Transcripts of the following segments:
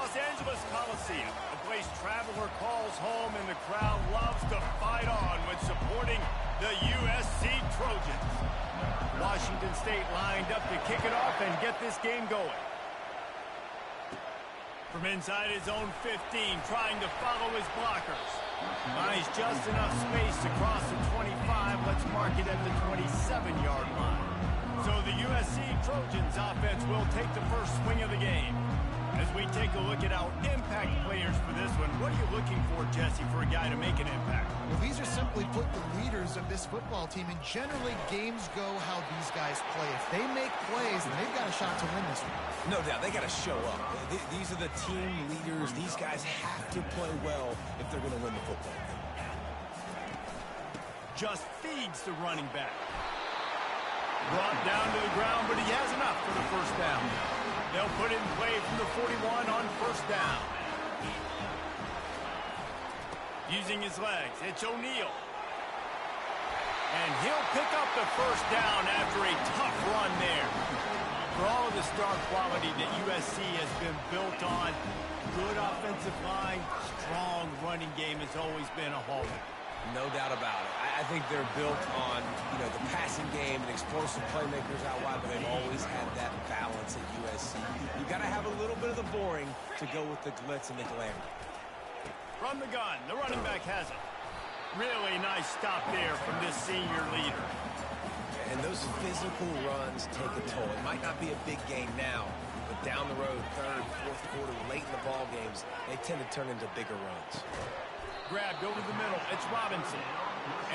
Los Angeles Coliseum, a place traveler calls home, and the crowd loves to fight on when supporting the USC Trojans. Washington State lined up to kick it off and get this game going. From inside his own 15, trying to follow his blockers. Finds just enough space to cross the 25. Let's mark it at the 27-yard line. So the USC Trojans offense will take the first swing of the game. As we take a look at our impact players for this one, what are you looking for, Jesse, for a guy to make an impact? Well, these are simply put the leaders of this football team, and generally games go how these guys play. If they make plays, then they've got a shot to win this one. No doubt, they got to show up. These are the team leaders. These guys have to play well if they're going to win the football game. Just feeds the running back. Brought down to the ground, but he has enough for the first down. They'll put it in play from the 41 on first down. Using his legs, it's O'Neal. And he'll pick up the first down after a tough run there. For all of the star quality that USC has been built on, good offensive line, strong running game has always been a hallmark. No doubt about it. I think they're built on, the passing game and explosive playmakers out wide, but they've always had that balance at USC. You got to have a little bit of the boring to go with the glitz and the glamour. From the gun, the running back has it. Really nice stop there from this senior leader. And those physical runs take a toll. It might not be a big game now, but down the road, third, fourth quarter, late in the ball games, they tend to turn into bigger runs. Grabbed over the middle. It's Robinson.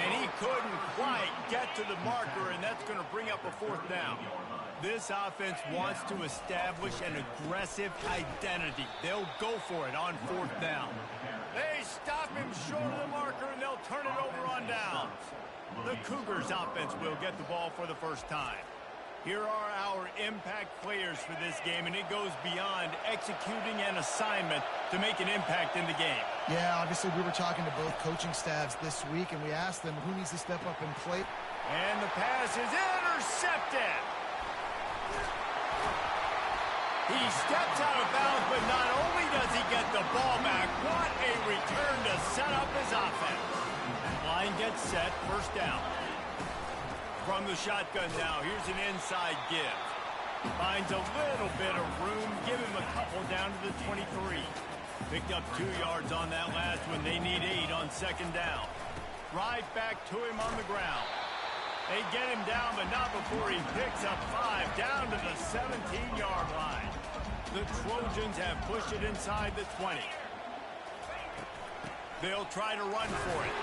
And he couldn't quite get to the marker, and that's going to bring up a fourth down. This offense wants to establish an aggressive identity. They'll go for it on fourth down. They stop him short of the marker, and they'll turn it over on downs. The Cougars offense will get the ball for the first time. Here are our impact players for this game, and it goes beyond executing an assignment to make an impact in the game. Yeah, obviously we were talking to both coaching staffs this week, and we asked them who needs to step up and play. And the pass is intercepted. He steps out of bounds, but not only does he get the ball back, what a return to set up his offense. Line gets set, first down. From the shotgun now, here's an inside give. Finds a little bit of room, give him a couple down to the 23. Picked up 2 yards on that last one. They need 8 on second down. Right back to him on the ground. They get him down, but not before he picks up 5 down to the 17-yard line. The Trojans have pushed it inside the 20. They'll try to run for it.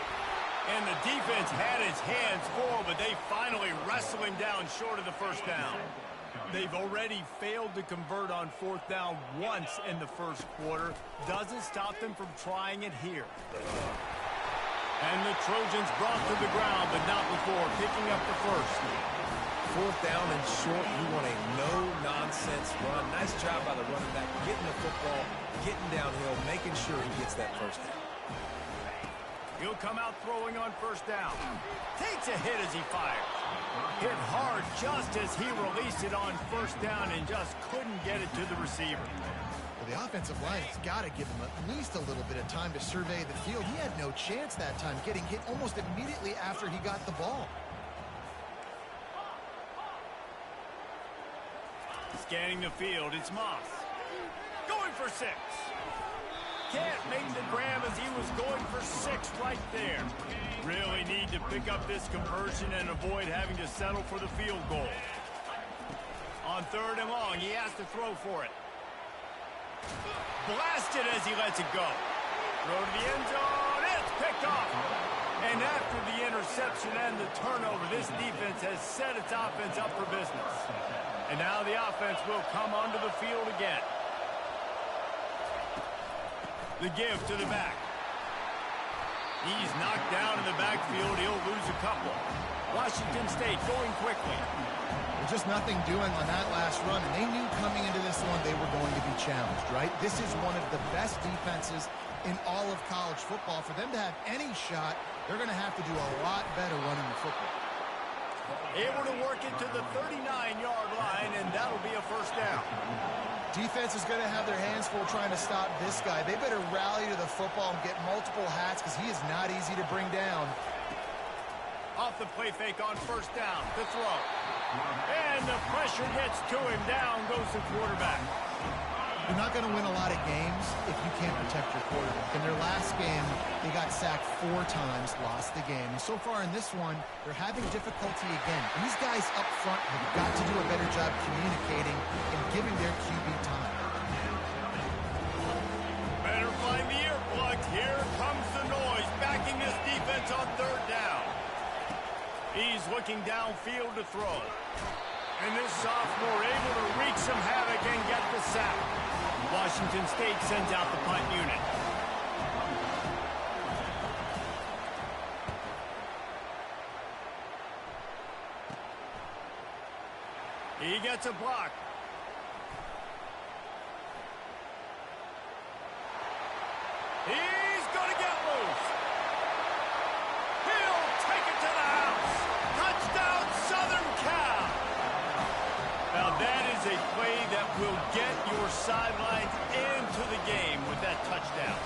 And the defense had his hands full, but they finally wrestle him down short of the first down. They've already failed to convert on fourth down once in the first quarter. Doesn't stop them from trying it here. And the Trojans brought to the ground, but not before picking up the first. Fourth down and short, you want a no-nonsense run. Nice job by the running back, getting the football, getting downhill, making sure he gets that first down. He'll come out throwing on first down. Takes a hit as he fires. Hit hard just as he released it on first down and just couldn't get it to the receiver. Well, the offensive line has got to give him at least a little bit of time to survey the field. He had no chance that time, getting hit almost immediately after he got the ball. Scanning the field, it's Moss. Going for 6. Can't make the grab as he was going for 6 right there. Really need to pick up this conversion and avoid having to settle for the field goal. On third and long, he has to throw for it. Blasted as he lets it go. Throw to the end zone, it's picked off. And after the interception and the turnover, this defense has set its offense up for business. And now the offense will come onto the field again. The give to the back. He's knocked down in the backfield. He'll lose a couple. Washington State going quickly. Just nothing doing on that last run, and they knew coming into this one they were going to be challenged, right? This is one of the best defenses in all of college football. For them to have any shot, they're going to have to do a lot better running the football. Able to work it to the 39-yard line, and that'll be a first down. Defense is going to have their hands full trying to stop this guy. They better rally to the football and get multiple hats because he is not easy to bring down. Off the play fake on first down to throw. And the pressure gets to him. Down goes the quarterback. You're not going to win a lot of games if you can't protect your quarterback. In their last game, they got sacked 4 times, lost the game. And so far in this one, they're having difficulty again. These guys up front have got to do a better job communicating and giving their QB time. Better find the earplugs. Here comes the noise, backing this defense on third down. He's looking downfield to throw. And this sophomore able to wreak some havoc and get the sack. Washington State sends out the punt unit. He gets a block. He's going to get loose. He'll take it to the house. Touchdown, Southern Cal. Now that is a play that will get your sidelines into the game with that touchdown.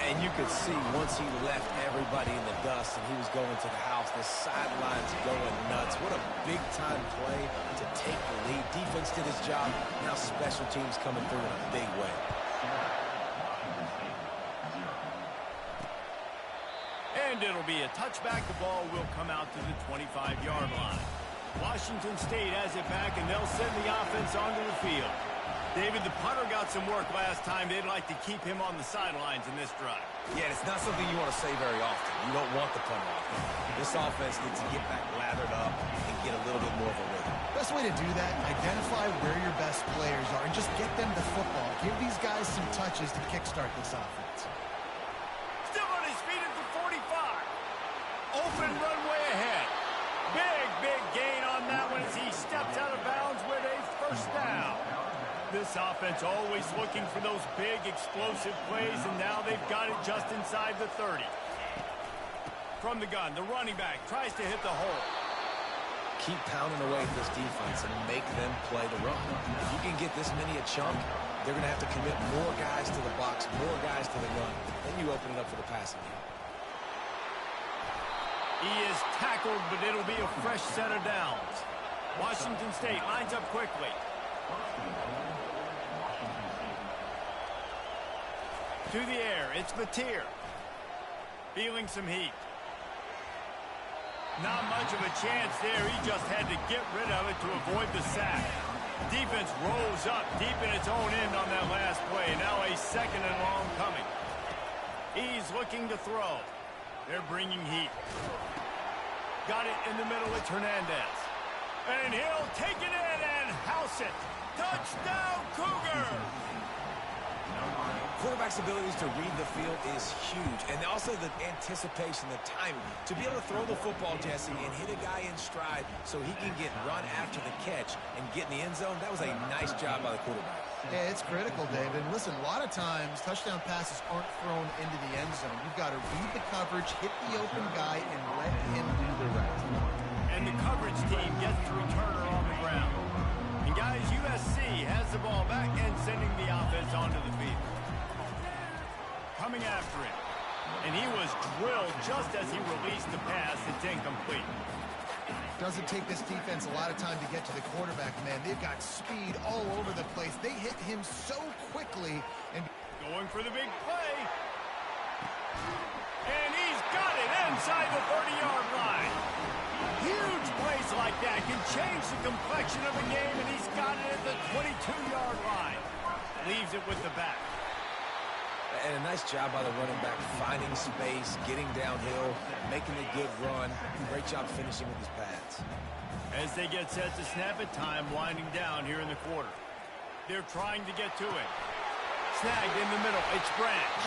And you could see once he left everybody in the dust and he was going to the house, the sidelines going nuts. What a big-time play to take the lead. Defense did his job. Now special teams coming through in a big way. And it'll be a touchback. The ball will come out to the 25-yard line. Washington State has it back, and they'll send the offense onto the field. David, the punter got some work last time. They'd like to keep him on the sidelines in this drive. Yeah, it's not something you want to say very often. You don't want the punter off. This offense needs to get back lathered up and get a little bit more of a rhythm. Best way to do that, identify where your best players are and just get them the football. Give these guys some touches to kickstart this offense. Still on his feet at the 45. Open runway ahead. Big gain on that one as he steps out of bounds with a first down. This offense always looking for those big explosive plays, and now they've got it just inside the 30. From the gun, the running back tries to hit the hole. Keep pounding away at this defense and make them play the run. If you can get this many a chunk, they're going to have to commit more guys to the box, more guys to the run. Then you open it up for the passing game. He is tackled, but it'll be a fresh set of downs. Washington State lines up quickly. To the air, it's Mid10. Feeling some heat. Not much of a chance there. He just had to get rid of it to avoid the sack. Defense rolls up deep in its own end on that last play. Now a second and long coming. He's looking to throw. They're bringing heat. Got it in the middle. It's Hernandez. And he'll take it in and house it. Touchdown, Cougars! Quarterback's abilities to read the field is huge. And also the anticipation, the timing. To be able to throw the football, Jesse, and hit a guy in stride so he can get run after the catch and get in the end zone, that was a nice job by the quarterback. Yeah, it's critical, David. Listen, a lot of times touchdown passes aren't thrown into the end zone. You've got to read the coverage, hit the open guy, and let him do the rest. And the coverage team gets the returner on the ground. And guys, USC has the ball back and sending the offense onto the field. Coming after it. And he was drilled just as he released the pass. It's incomplete. Doesn't take this defense a lot of time to get to the quarterback, man. They've got speed all over the place. They hit him so quickly. And going for the big play. And he's got it inside the 30-yard line. Huge plays like that can change the complexion of a game, and he's got it at the 22-yard line. Leaves it with the back. And a nice job by the running back, finding space, getting downhill, making a good run. Great job finishing with his pads. As they get set to snap it, time winding down here in the quarter. They're trying to get to it. Snagged in the middle, it's Branch.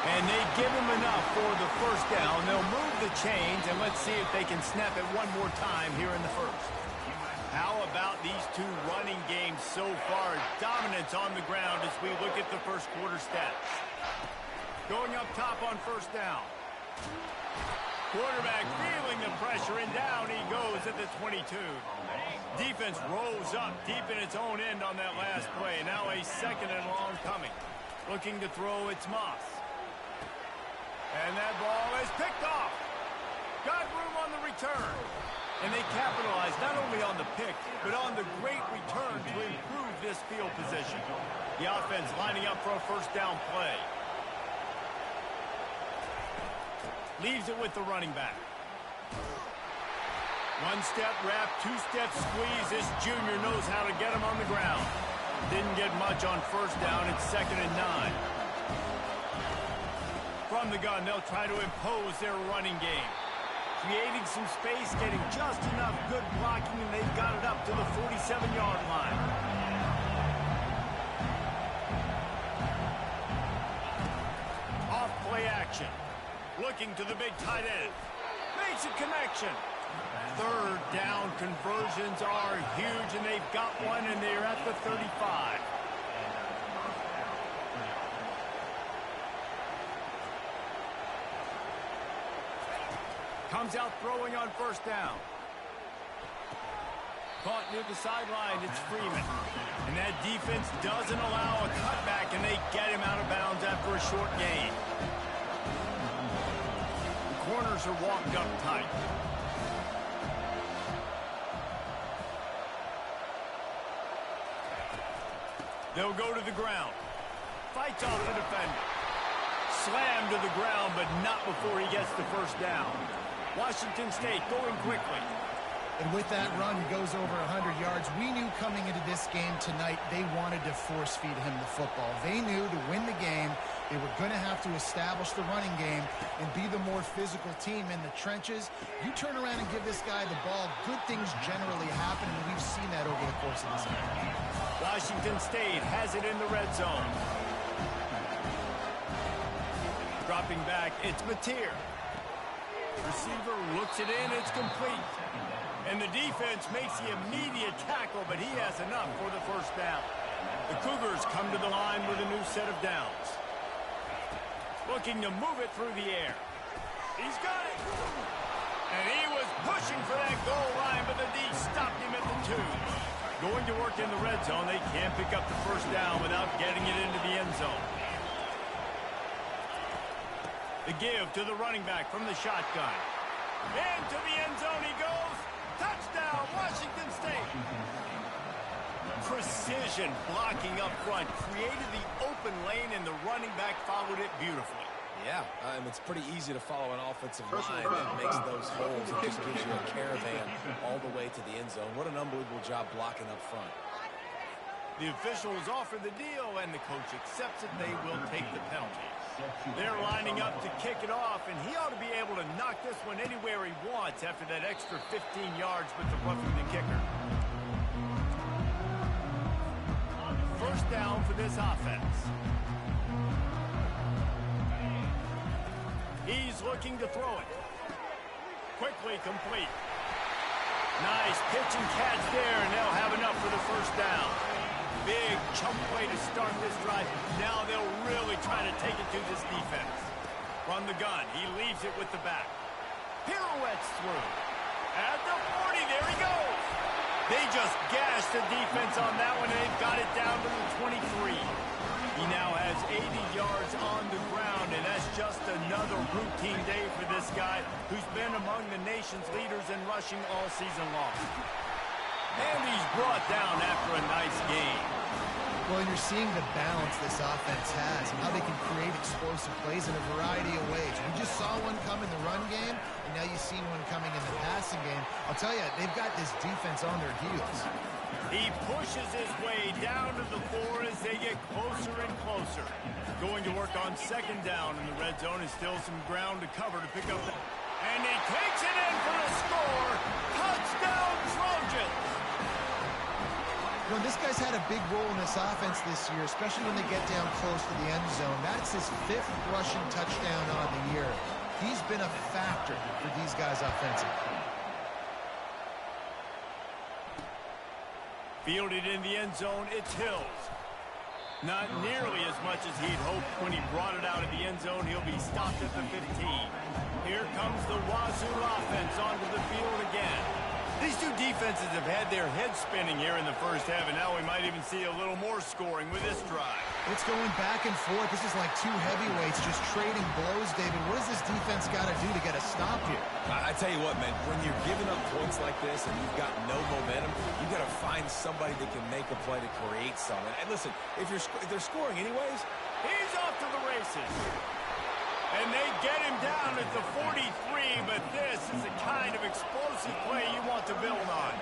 And they give him enough for the first down. They'll move the chains, and let's see if they can snap it one more time here in the first. How about these two running games so far? Dominance on the ground as we look at the first quarter stats. Going up top on first down. Quarterback feeling the pressure, and down he goes at the 22. Defense rose up deep in its own end on that last play. Now a second and long coming. Looking to throw, it's Moss. And that ball is picked off. Got room on the return. And they capitalized not only on the pick, but on the great return to improve this field position. The offense lining up for a first down play. Leaves it with the running back. One-step wrap, two-step squeeze. This junior knows how to get him on the ground. Didn't get much on first down. It's 2nd and 9. From the gun, they'll try to impose their running game. Creating some space, getting just enough good blocking, and they've got it up to the 47-yard line. Off play action. Looking to the big tight end. Makes a connection. Third down conversions are huge, and they've got one, and they're at the 35. Comes out throwing on first down. Caught near the sideline, it's Freeman. And that defense doesn't allow a cutback, and they get him out of bounds after a short gain. Corners are walked up tight. They'll go to the ground. Fights off the defender. Slammed to the ground, but not before he gets the first down. Washington State going quickly. And with that run, he goes over 100 yards. We knew coming into this game tonight, they wanted to force-feed him the football. They knew to win the game, they were going to have to establish the running game and be the more physical team in the trenches. You turn around and give this guy the ball, good things generally happen, and we've seen that over the course of this game. Washington State has it in the red zone. Dropping back, it's Mid10. Receiver looks it in, it's complete. And the defense makes the immediate tackle, but he has enough for the first down. The Cougars come to the line with a new set of downs. Looking to move it through the air. He's got it. And he was pushing for that goal line, but the D stopped him at the 2. Going to work in the red zone. They can't pick up the first down without getting it into the end zone. The give to the running back from the shotgun. Into the end zone he goes. Touchdown, Washington State. Precision blocking up front. Created the open lane, and the running back followed it beautifully. Yeah, it's pretty easy to follow an offensive line that makes those holes and just gives you a caravan all the way to the end zone. What an unbelievable job blocking up front. The officials offer the deal, and the coach accepts it. They will take the penalty. They're lining up to kick it off, and he ought to be able to knock this one anywhere he wants after that extra 15 yards with the roughing the kicker. First down for this offense. He's looking to throw it. Quickly complete. Nice pitch and catch there, and they'll have enough for the first down. Big chunk play to start this drive. Now they'll really try to take it to this defense. From the gun, he leaves it with the back. Pirouettes through. At the 40, there he goes. They just gashed the defense on that one, and they've got it down to the 23. He now has 80 yards on the ground, and that's just another routine day for this guy who's been among the nation's leaders in rushing all season long. And he's brought down after a nice game. Well, and you're seeing the balance this offense has and how they can create explosive plays in a variety of ways. We just saw one come in the run game, and now you've seen one coming in the passing game. I'll tell you, they've got this defense on their heels. He pushes his way down to the 4 as they get closer and closer. Going to work on second down in the red zone is still some ground to cover to pick up. And he takes it in for the score. Touchdown, Trojans! You know, this guy's had a big role in this offense this year, especially when they get down close to the end zone. That's his 5th rushing touchdown on the year. He's been a factor for these guys offensively. Fielded in the end zone, it's Hills. Not nearly as much as he'd hoped when he brought it out of the end zone. He'll be stopped at the 15. Here comes the Wazoo offense onto the field again. These two defenses have had their heads spinning here in the first half, and now we might even see a little more scoring with this drive. It's going back and forth. This is like two heavyweights just trading blows, David. What does this defense got to do to get a stop here? I tell you what, man, when you're giving up points like this and you've got no momentum, you got to find somebody that can make a play to create something. And listen, if they're scoring anyways, he's off to the races. And they get him down at the 43, but this is the kind of explosive play you want to build on.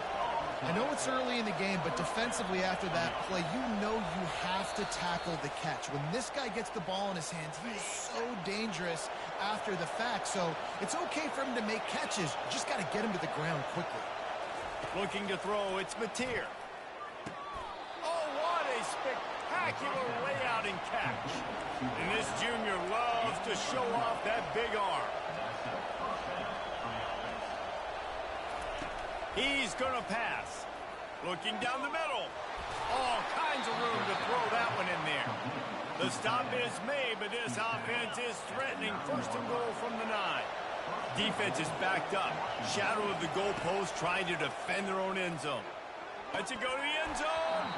I know it's early in the game, but defensively after that play, you know you have to tackle the catch. When this guy gets the ball in his hands, he is so dangerous after the fact. So it's okay for him to make catches. You just got to get him to the ground quickly. Looking to throw, it's Mid10. Oh, what a spectacular layout and catch. And this junior loves to show off that big arm. He's going to pass. Looking down the middle. All kinds of room to throw that one in there. The stop is made, but this offense is threatening. First and goal from the 9. Defense is backed up. Shadow of the goalpost trying to defend their own end zone. Let's it go to the end zone.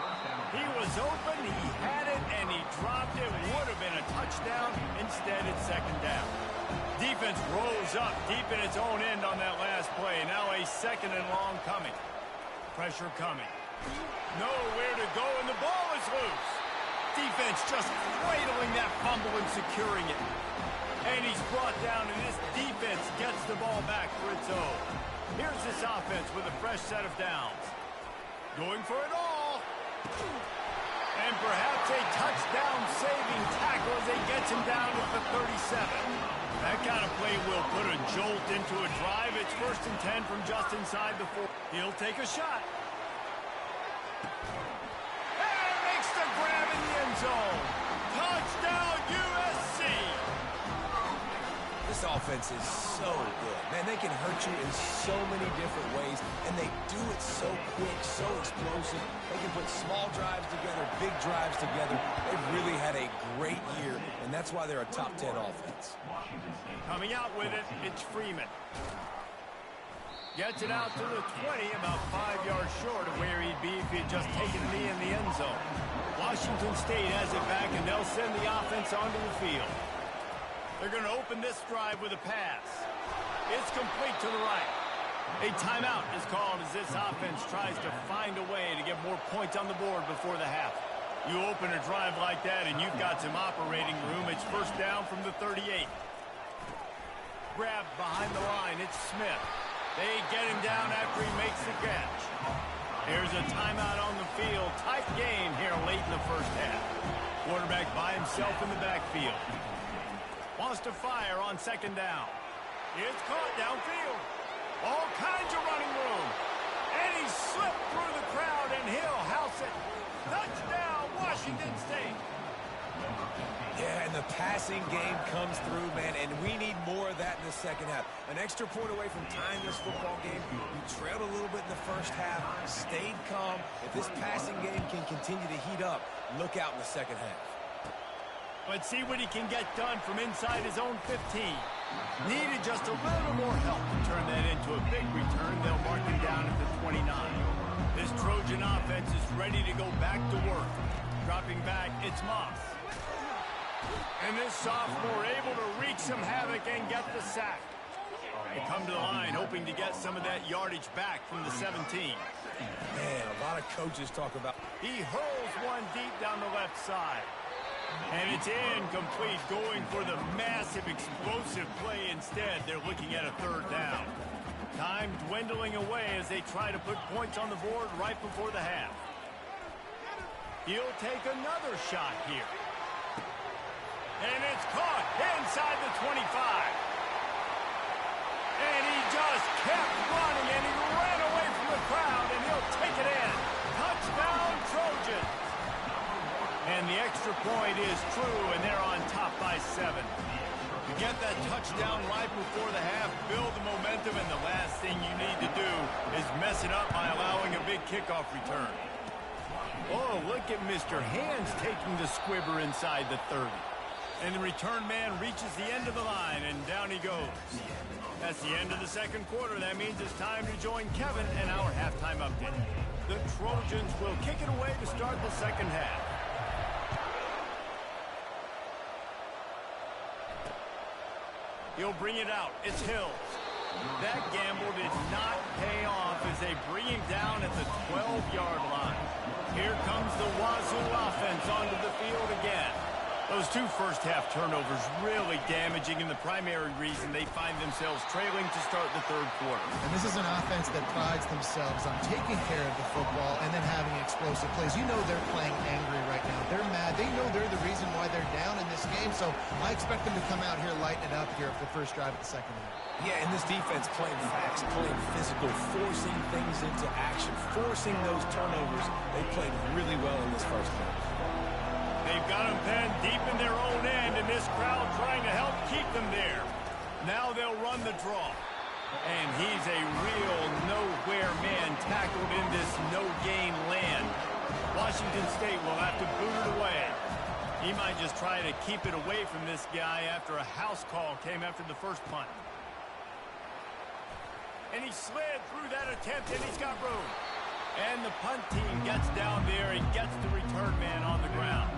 He was open, he had it, and he dropped it. Would have been a touchdown. Instead, it's second down. Defense rose up deep in its own end on that last play. Now a second and long coming. Pressure coming. Nowhere to go, and the ball is loose. Defense just cradling that fumble and securing it. And he's brought down, and this defense gets the ball back for its own. Here's this offense with a fresh set of downs. Going for it all. And perhaps a touchdown-saving tackle as he gets him down at the 37. That kind of play will put a jolt into a drive. It's 1st and 10 from just inside the 4. He'll take a shot. And makes the grab in the end zone. Touchdown, USC. this offense is so good. Man, they can hurt you in so many different ways, and they do it so quick, so explosive. They can put small drives together, big drives together. They've really had a great year, and that's why they're a top 10 offense. Coming out with it, it's Freeman. Gets it out to the 20, about 5 yards short of where he'd be if he had just taken a knee in the end zone. Washington State has it back, and they'll send the offense onto the field. They're going to open this drive with a pass. It's complete to the right. A timeout is called as this offense tries to find a way to get more points on the board before the half. You open a drive like that, and you've got some operating room. It's first down from the 38. Grab behind the line. It's Smith. They get him down after he makes the catch. Here's a timeout on the field. Tight game here late in the first half. Quarterback by himself in the backfield. Wants to fire on second down. It's caught downfield. All kinds of running room. And he slipped through the crowd, and he'll house it. Touchdown, Washington State. Yeah, and the passing game comes through, man, and we need more of that in the second half. An extra point away from tying this football game. You trailed a little bit in the first half, stayed calm. If this passing game can continue to heat up, look out in the second half. Let's see what he can get done from inside his own 15. Needed just a little more help to turn that into a big return. They'll mark him down at the 29. This Trojan offense is ready to go back to work. Dropping back, it's Moss. And this sophomore able to wreak some havoc and get the sack. They come to the line hoping to get some of that yardage back from the 17. Man, a lot of coaches talk about... He hurls one deep down the left side. And it's incomplete, going for the massive explosive play instead. They're looking at a third down. Time dwindling away as they try to put points on the board right before the half. He'll take another shot here. And it's caught inside the 25. And he just kept running, and he ran away from the crowd, and he'll take it in. Touchdown, Trojans. And the extra point is true, and they're on top by 7. To get that touchdown right before the half, build the momentum, and the last thing you need to do is mess it up by allowing a big kickoff return. Oh, look at Mr. Hands taking the squibber inside the 30. And the return man reaches the end of the line, and down he goes. That's the end of the second quarter. That means it's time to join Kevin and our halftime update. The Trojans will kick it away to start the second half. He'll bring it out. It's Hills. That gamble did not pay off as they bring him down at the 12-yard line. Here comes the Wazoo offense onto the field again. Those two first-half turnovers really damaging, and the primary reason they find themselves trailing to start the third quarter. And this is an offense that prides themselves on taking care of the football and then having explosive plays. You know they're playing angry right now. They're mad. They know they're the reason why they're down in this game, so I expect them to come out here, lighten it up here for the first drive of the second half. Yeah, and this defense playing fast, playing physical, forcing things into action, forcing those turnovers. They played really well in this first half. They've got them penned deep in their own end, and this crowd trying to help keep them there. Now they'll run the draw. And he's a real nowhere man tackled in this no-gain land. Washington State will have to boot it away. He might just try to keep it away from this guy after a house call came after the first punt. And he slid through that attempt, and he's got room. And the punt team gets down there and gets the return man on the ground.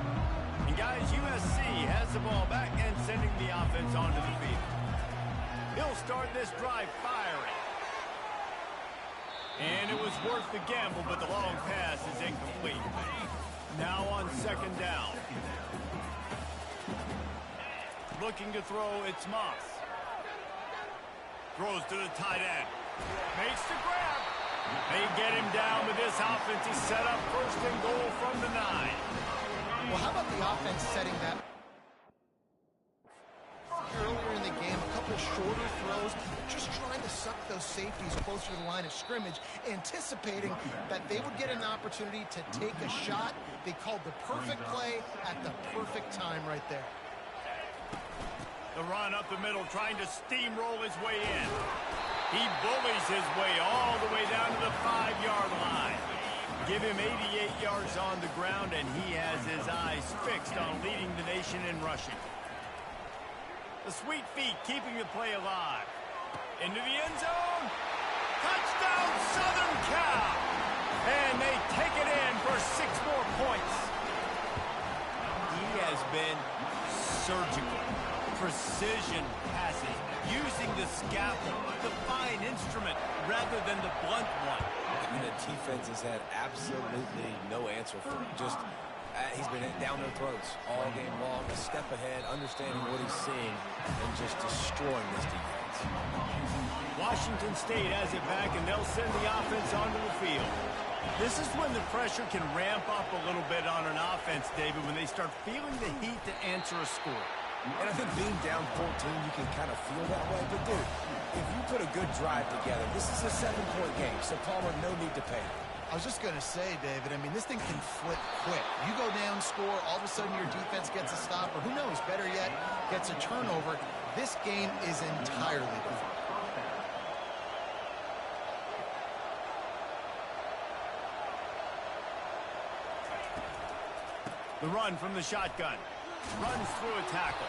And guys, USC has the ball back and sending the offense onto the field. He'll start this drive firing. And it was worth the gamble, but the long pass is incomplete. Now on second down. Looking to throw, it's Moss. Throws to the tight end. Makes the grab. They get him down with this offense. He's set up first and goal from the 9. Well, how about the offense setting that earlier in the game? A couple shorter throws, just trying to suck those safeties closer to the line of scrimmage, anticipating that they would get an opportunity to take a shot. They called the perfect play at the perfect time right there. The run up the middle, trying to steamroll his way in. He bullies his way all the way down to the 5-yard line. Give him 88 yards on the ground, and he has his eyes fixed on leading the nation in rushing. The sweet feet keeping the play alive. Into the end zone. Touchdown, Southern Cal! And they take it in for 6 more points. He has been surgical. Precision passes, using the scalpel, the fine instrument, rather than the blunt one. And the defense has had absolutely no answer for him. Just, he's been down their throats all game long, a step ahead, understanding what he's seeing, and just destroying this defense. Washington State has it back, and they'll send the offense onto the field. This is when the pressure can ramp up a little bit on an offense, David, when they start feeling the heat to answer a score. And I think being down 14, you can kind of feel that way. But, dude, if you put a good drive together, this is a 7-point game, so Palmer, no need to panic. I was just going to say, David, I mean, this thing can flip quick. You go down, score, all of a sudden your defense gets a stop, or who knows, better yet, gets a turnover. This game is entirely different. The run from the shotgun. Runs through a tackle.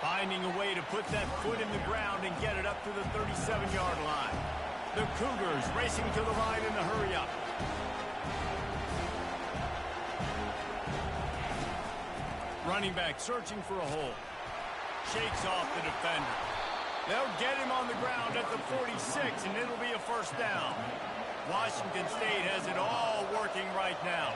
Finding a way to put that foot in the ground and get it up to the 37-yard line. The Cougars racing to the line in the hurry-up. Running back searching for a hole. Shakes off the defender. They'll get him on the ground at the 46, and it'll be a first down. Washington State has it all working right now.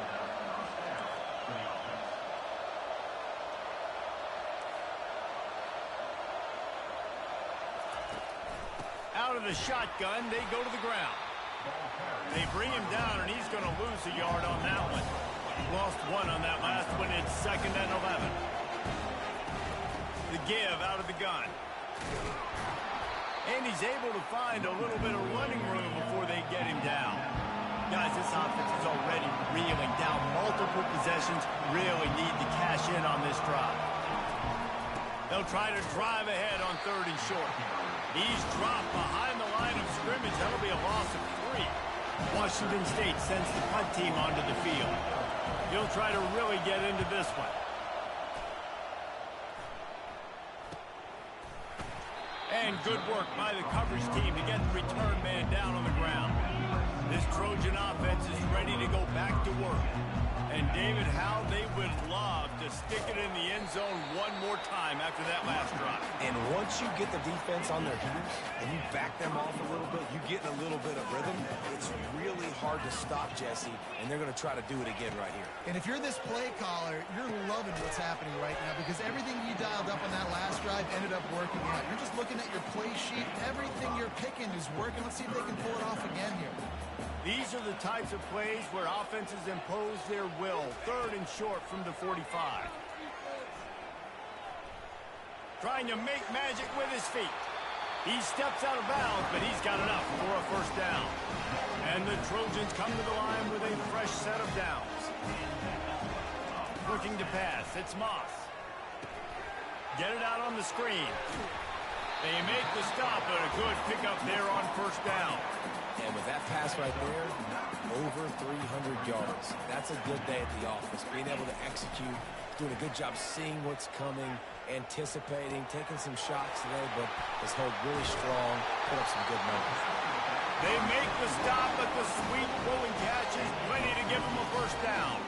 Out of the shotgun, they go to the ground. They bring him down, and he's going to lose a yard on that one. Lost 1 on that last one. It's 2nd and 11. The give out of the gun. And he's able to find a little bit of running room before they get him down. Guys, this offense is already reeling down multiple possessions. Really need to cash in on this drive. They'll try to drive ahead on 3rd and short. He's dropped behind the line of scrimmage. That'll be a loss of 3. Washington State sends the punt team onto the field. He'll try to really get into this one. And good work by the coverage team to get the return man down on the ground. This Trojan offense is ready to go back to work. And David, how they would love to stick it in the end zone one more time after that last drive. And once you get the defense on their heels and you back them off a little bit, you get in a little bit of rhythm, it's really hard to stop, Jesse, and they're going to try to do it again right here. And if you're this play caller, you're loving what's happening right now because everything you dialed up on that last drive ended up working out. You're just looking at your play sheet. Everything you're picking is working. Let's see if they can pull it off again here. These are the types of plays where offenses impose their will. 3rd and short from the 45. Trying to make magic with his feet. He steps out of bounds, but he's got enough for a first down. And the Trojans come to the line with a fresh set of downs. Looking to pass. It's Moss. Get it out on the screen. They make the stop, but a good pickup there on first down. And with that pass right there, over 300 yards. That's a good day at the office. Being able to execute, doing a good job seeing what's coming, anticipating, taking some shots today, but has held really strong, put up some good numbers. They make the stop, but the sweet rolling catch is plenty to give them a first down.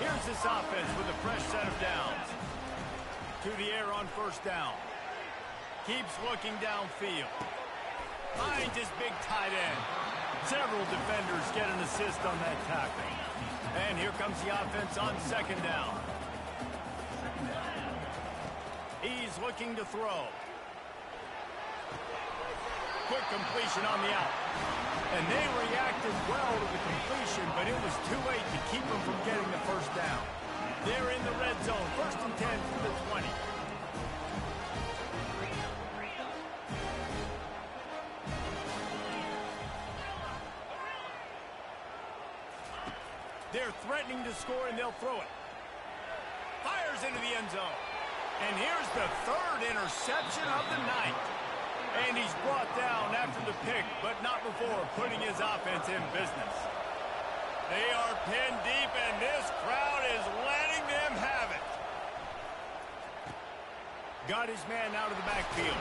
Here's this offense with a fresh set of downs. To the air on first down. Keeps looking downfield. Finds his big tight end. Several defenders get an assist on that tackle. And here comes the offense on second down. He's looking to throw. Quick completion on the out. And they reacted well to the completion, but it was too late to keep them from getting the first down. They're in the red zone. 1st and 10 from the 20. They're threatening to score, and they'll throw it. Fires into the end zone. And here's the 3rd interception of the night. And he's brought down after the pick, but not before putting his offense in business. They are pinned deep, and this crowd is letting them have it. Got his man out of the backfield.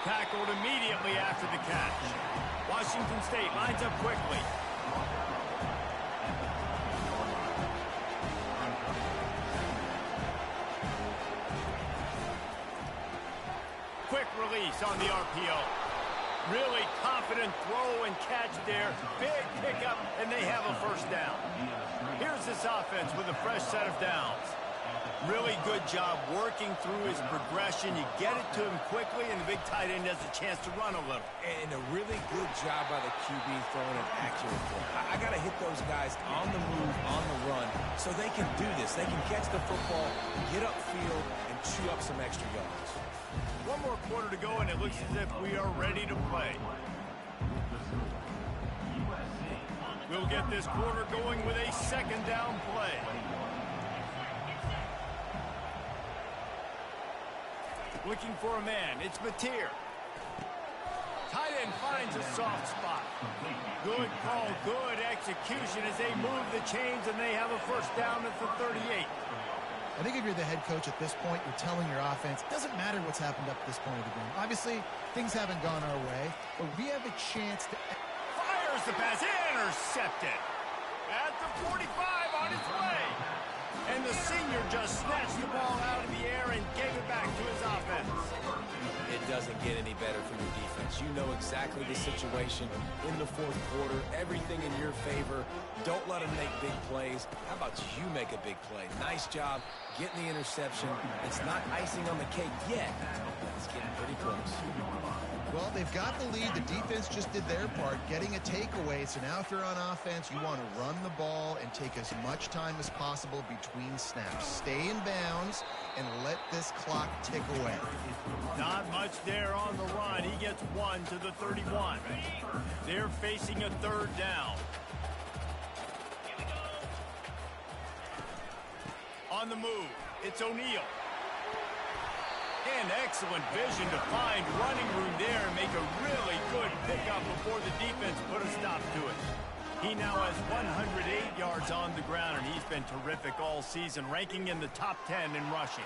Tackled immediately after the catch. Washington State lines up quickly. Quick release on the RPO. Really confident throw and catch there. Big pickup, and they have a first down. Here's this offense with a fresh set of downs. Really good job working through his progression. You get it to him quickly, and the big tight end has a chance to run a little. And a really good job by the QB throwing an accurate throw. I got to hit those guys on the move, on the run, so they can do this. They can catch the football, get upfield, and chew up some extra yards. One more quarter to go, and it looks as if we are ready to play. We'll get this quarter going with a second down play. Looking for a man. It's Mid10. Tight end finds a soft spot. Good call, good execution as they move the chains, and they have a first down at the 38. I think if you're the head coach at this point, you're telling your offense, it doesn't matter what's happened up to this point of the game. Obviously, things haven't gone our way, but we have a chance to... Fires the pass, intercepted. At the 45 on its way. And the senior just snatched the ball out of the air and gave it back to his offense. It doesn't get any better for your defense. You know exactly the situation in the 4th quarter. Everything in your favor. Don't let them make big plays. How about you make a big play? Nice job getting the interception. It's not icing on the cake yet. It's getting pretty close. Well, they've got the lead. The defense just did their part, getting a takeaway. So now if you're on offense, you want to run the ball and take as much time as possible between snaps. Stay in bounds and let this clock tick away. Not much there on the run. He gets 1 to the 31. They're facing a 3rd down. On the move, it's O'Neal. And excellent vision to find running room there and make a really good pickup before the defense put a stop to it. He now has 108 yards on the ground, and he's been terrific all season, ranking in the top 10 in rushing.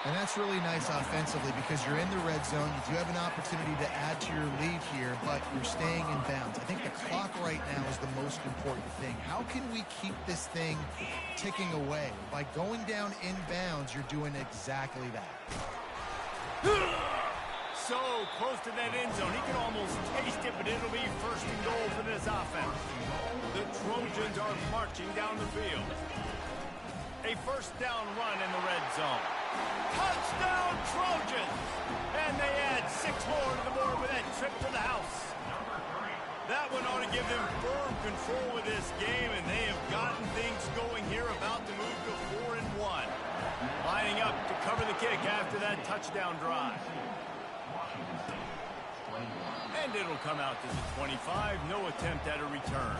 And that's really nice offensively because you're in the red zone. You do have an opportunity to add to your lead here, but you're staying in bounds. I think the clock right now is the most important thing. How can we keep this thing ticking away? By going down in bounds, you're doing exactly that. So close to that end zone. He can almost taste it, but it'll be first and goal for this offense. The Trojans are marching down the field. A first down run in the red zone. Touchdown, Trojans! And they add 6 more to the board with that trip to the house. That one ought to give them firm control of this game, and they have gotten things going here, about to move to 4-1. Lining up to cover the kick after that touchdown drive. And it'll come out to the 25. No attempt at a return.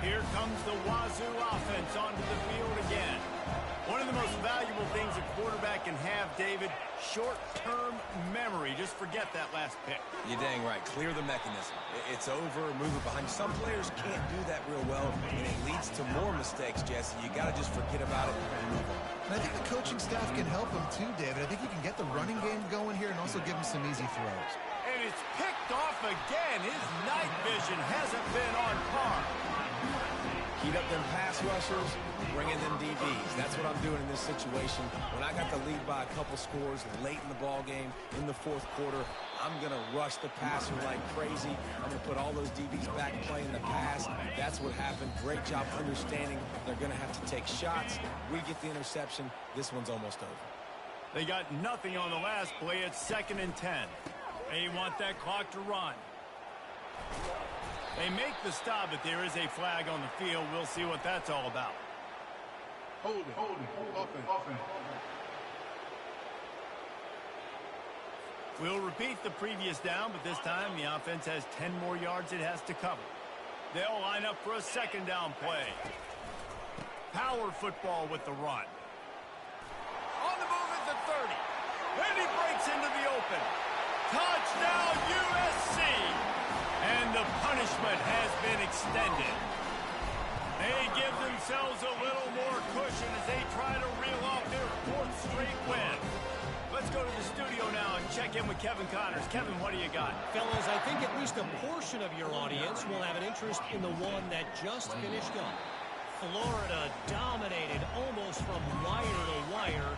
Here comes the Wazoo offense onto the field again. One of the most valuable things a quarterback can have, David, short-term memory. Just forget that last pick. You're dang right. Clear the mechanism. It's over, move it behind. Some players can't do that real well, and it leads to more mistakes, Jesse. You got to just forget about it and move on. And I think the coaching staff can help him too, David. I think he can get the running game going here and also give him some easy throws. And it's picked off again. His night vision hasn't been on par. Heat up them pass rushers, bring in them DBs. That's what I'm doing in this situation. When I got the lead by a couple scores late in the ball game, in the fourth quarter, I'm going to rush the passer like crazy. I'm going to put all those DBs back playing the pass. That's what happened. Great job understanding they're going to have to take shots. We get the interception. This one's almost over. They got nothing on the last play. It's 2nd and 10. They want that clock to run. They make the stop, but there is a flag on the field. We'll see what that's all about. Hold it. Offense. We'll repeat the previous down, but this time the offense has 10 more yards it has to cover. They'll line up for a 2nd down play. Power football with the run. On the move at the 30. And he breaks into the open. Touchdown, USC! And the punishment has been extended. They give themselves a little more cushion as they try to reel off their 4th straight win. Let's go to the studio now and check in with Kevin Connors. Kevin, what do you got? Fellas, I think at least a portion of your audience will have an interest in the one that just finished up. Florida dominated almost from wire to wire.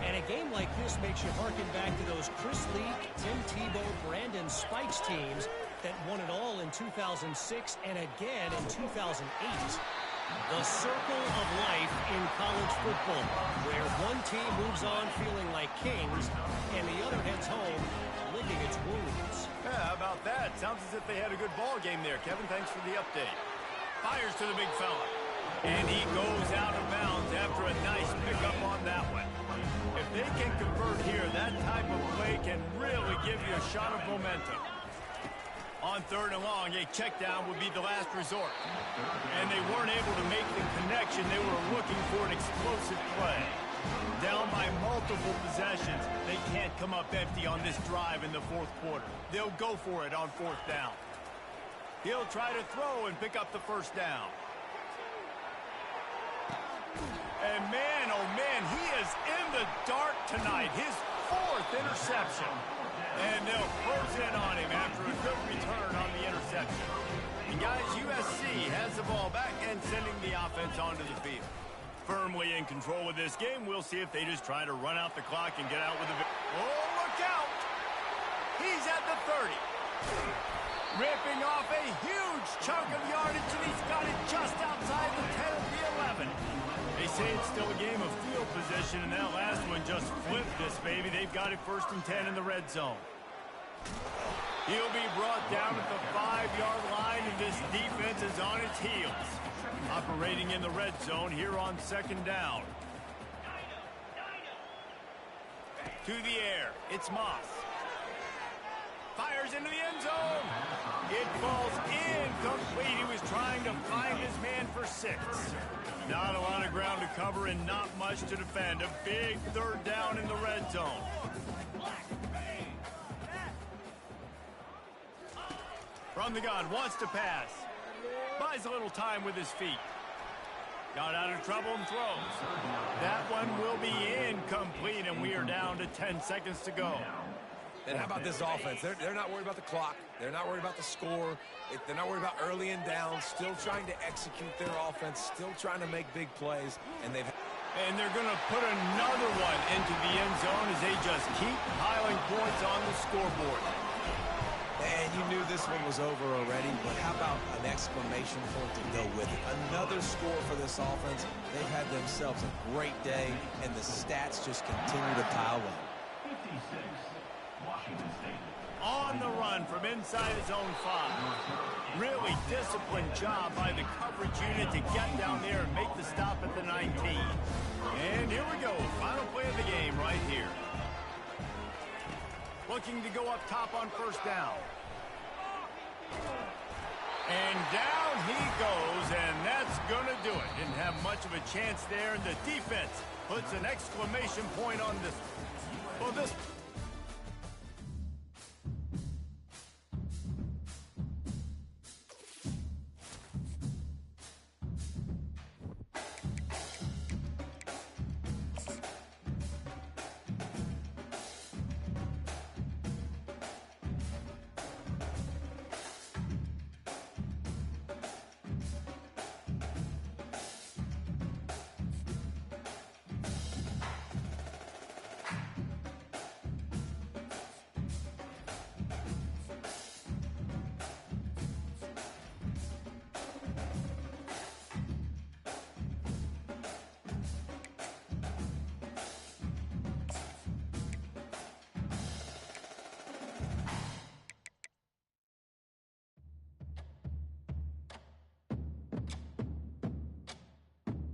And a game like this makes you harken back to those Chris Leak, Tim Tebow, Brandon Spikes teams that won it all in 2006 and again in 2008. The circle of life in college football, where one team moves on feeling like kings and the other heads home licking its wounds. Yeah, how about that? Sounds as if they had a good ball game there. Kevin, thanks for the update. Fires to the big fella. And he goes out of bounds after a nice pickup on that one. If they can convert here, that type of play can really give you a shot of momentum. On 3rd and long, a check down would be the last resort. And they weren't able to make the connection. They were looking for an explosive play. Down by multiple possessions, they can't come up empty on this drive in the 4th quarter. They'll go for it on 4th down. He'll try to throw and pick up the 1st down. And man, oh man, he is in the dark tonight. His 4th interception. And they'll close in on him after a good return on the interception. And guys, USC has the ball back and sending the offense onto the field. Firmly in control of this game. We'll see if they just try to run out the clock and get out with a victory. Oh, look out! He's at the 30. Ripping off a huge chunk of yardage, and he's got it just outside the 10 of the 11. They say it's still a game of field position, and that last one just flipped this baby. They've got it 1st and 10 in the red zone. He'll be brought down at the 5-yard line, and this defense is on its heels. Operating in the red zone here on 2nd down. To the air, it's Moss. Fires into the end zone. It falls incomplete. He was trying to find his man for 6. Not a lot of ground to cover and not much to defend. A big 3rd down in the red zone. From the gun, wants to pass. Buys a little time with his feet. Got out of trouble and throws. That one will be incomplete, and we are down to 10 seconds to go. And how about this offense? They're not worried about the clock. They're not worried about the score. They're not worried about early and down. Still trying to execute their offense. Still trying to make big plays. And they're going to put another one into the end zone as they just keep piling points on the scoreboard. And you knew this one was over already, but how about an exclamation point to go with it? Another score for this offense. They've had themselves a great day, and the stats just continue to pile up. On the run from inside his own 5. Really disciplined job by the coverage unit to get down there and make the stop at the 19. And here we go, final play of the game right here. Looking to go up top on first down. And down he goes, and that's going to do it. Didn't have much of a chance there, and the defense puts an exclamation point on this. Well, this